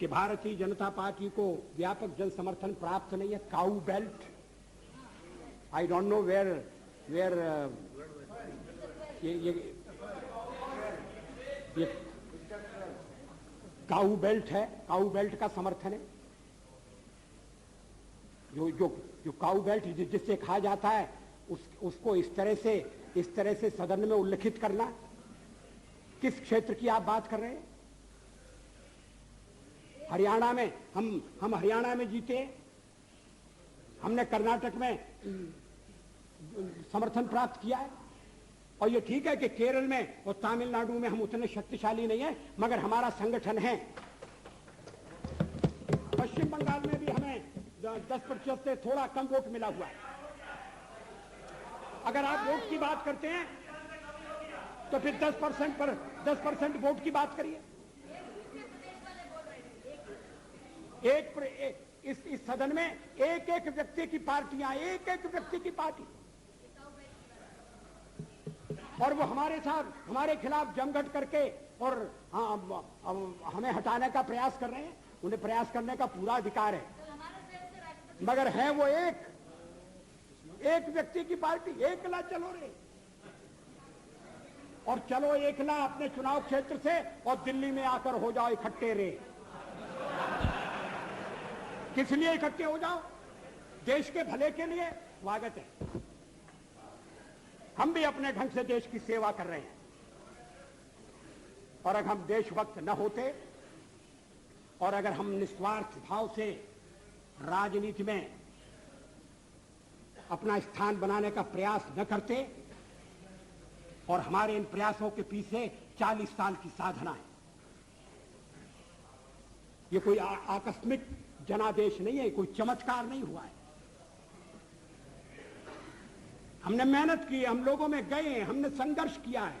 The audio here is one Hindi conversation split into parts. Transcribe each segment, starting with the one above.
कि भारतीय जनता पार्टी को व्यापक जन समर्थन प्राप्त नहीं है। Cow belt, I don't know where ये काऊ बेल्ट है, काऊ बेल्ट का समर्थन है। जो काऊ बेल्ट जिससे कहा जाता है उसको इस तरह से सदन में उल्लेखित करना। किस क्षेत्र की आप बात कर रहे हैं? हरियाणा में हम हरियाणा में जीते, हमने कर्नाटक में समर्थन प्राप्त किया है। और ये ठीक है कि केरल में और तमिलनाडु में हम उतने शक्तिशाली नहीं है, मगर हमारा संगठन है। पश्चिम बंगाल में भी हमें 10% से थोड़ा कम वोट मिला हुआ है। अगर आप वोट की बात करते हैं तो फिर 10% वोट की बात करिए। इस सदन में एक एक व्यक्ति की पार्टियां, एक एक व्यक्ति की पार्टी, और वो हमारे साथ हमारे खिलाफ जमघट करके और हमें हटाने का प्रयास कर रहे हैं। उन्हें प्रयास करने का पूरा अधिकार है, मगर है वो एक व्यक्ति की पार्टी। एकला चलो रे, और चलो एकला अपने चुनाव क्षेत्र से और दिल्ली में आकर हो जाओ इकट्ठे रे। किस लिए इकट्ठे हो जाओ? देश के भले के लिए। स्वागत है, हम भी अपने ढंग से देश की सेवा कर रहे हैं। और अगर हम देशभक्त न होते और अगर हम निस्वार्थ भाव से राजनीति में अपना स्थान बनाने का प्रयास न करते, और हमारे इन प्रयासों के पीछे 40 साल की साधना है। ये कोई आकस्मिक जनादेश नहीं है, कोई चमत्कार नहीं हुआ है। हमने मेहनत की, हम लोगों में गए, हमने संघर्ष किया है।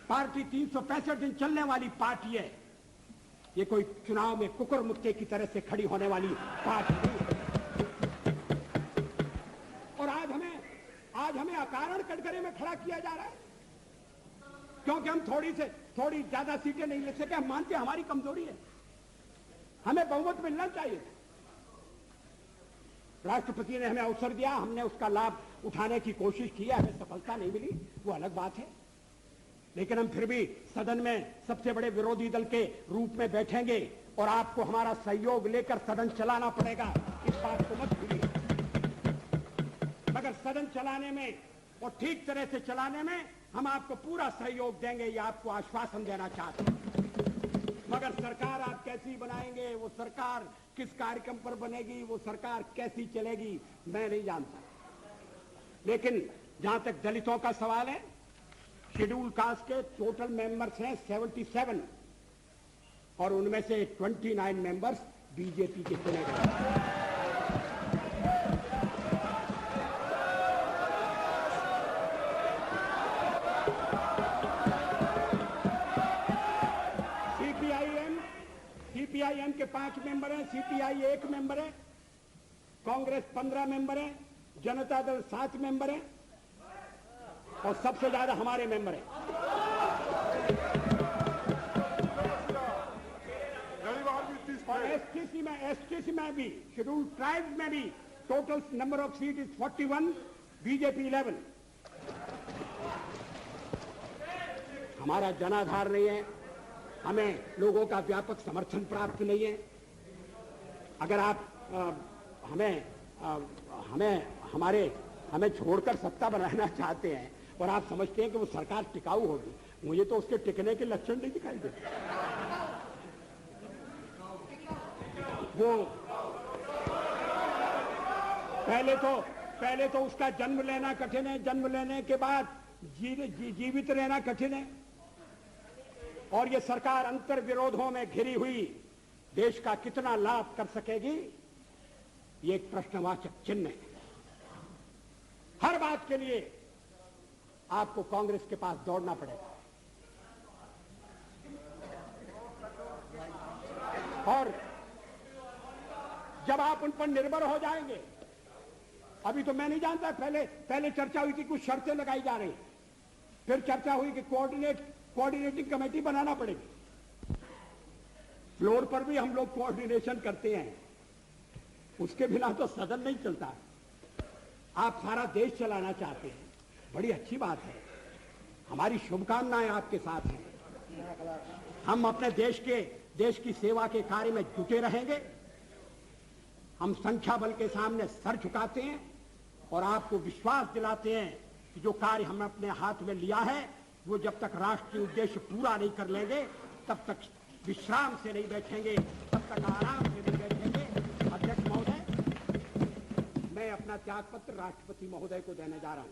पार्टी 365 दिन चलने वाली पार्टी है। ये कोई चुनाव में कुकुर मुक्के की तरह से खड़ी होने वाली पार्टी नहीं है। और आज हमें अकारण कटघरे में खड़ा किया जा रहा है क्योंकि हम थोड़ी ज्यादा सीटें नहीं ले सके। हम मानते हैं हमारी कमजोरी है, हमें बहुमत मिलना चाहिए। राष्ट्रपति ने हमें अवसर दिया, हमने उसका लाभ उठाने की कोशिश की है, हमें सफलता नहीं मिली, वो अलग बात है। लेकिन हम फिर भी सदन में सबसे बड़े विरोधी दल के रूप में बैठेंगे और आपको हमारा सहयोग लेकर सदन चलाना पड़ेगा, इस बात को मत भूलिए। मगर सदन चलाने में और ठीक तरह से चलाने में हम आपको पूरा सहयोग देंगे, ये आपको आश्वासन देना चाहते हैं। मगर सरकार आप कैसी बनाएंगे, वो सरकार किस कार्यक्रम पर बनेगी, वो सरकार कैसी चलेगी, मैं नहीं जानता। लेकिन जहां तक दलितों का सवाल है, शेड्यूल कास्ट के टोटल मेंबर्स हैं 77 और उनमें से 29 मेंबर्स बीजेपी के चुने गए। सीपीआईएम के 5 मेंबर हैं, सीपीआई 1 मेंबर है, कांग्रेस 15 मेंबर है, जनता दल 7 मेंबर है और सबसे ज्यादा हमारे मेंबर हैं। और एसटीसी में भी, शेड्यूल ट्राइब्स में भी total number of seat is 41, BJP 11। हमारा जनाधार नहीं है, हमें लोगों का व्यापक समर्थन प्राप्त नहीं है। अगर आप हमें छोड़कर सत्ता बनाना चाहते हैं और आप समझते हैं कि वो सरकार टिकाऊ होगी, मुझे तो उसके टिकने के लक्षण नहीं दिखाई देते। वो पहले तो उसका जन्म लेना कठिन है, जन्म लेने के बाद जीवित रहना कठिन है। और ये सरकार अंतर विरोधों में घिरी हुई देश का कितना लाभ कर सकेगी, ये एक प्रश्नवाचक चिन्ह है। हर बात के लिए आपको कांग्रेस के पास दौड़ना पड़ेगा। और जब आप उन पर निर्भर हो जाएंगे, अभी तो मैं नहीं जानता, पहले चर्चा हुई थी, कुछ शर्तें लगाई जा रही, फिर चर्चा हुई कि कोऑर्डिनेटिंग कमेटी बनाना पड़ेगी। फ्लोर पर भी हम लोग कोऑर्डिनेशन करते हैं, उसके बिना तो सदन नहीं चलता। आप सारा देश चलाना चाहते हैं, बड़ी अच्छी बात है, हमारी शुभकामनाएं आपके साथ हैं। हम अपने देश की सेवा के कार्य में जुटे रहेंगे। हम संख्या बल के सामने सर झुकाते हैं और आपको विश्वास दिलाते हैं कि जो कार्य हमने अपने हाथ में लिया है वो जब तक राष्ट्रीय उद्देश्य पूरा नहीं कर लेंगे तब तक विश्राम से नहीं बैठेंगे, तब तक आराम से नहीं बैठेंगे। अध्यक्ष महोदय, मैं अपना त्यागपत्र राष्ट्रपति महोदय को देने जा रहा हूं।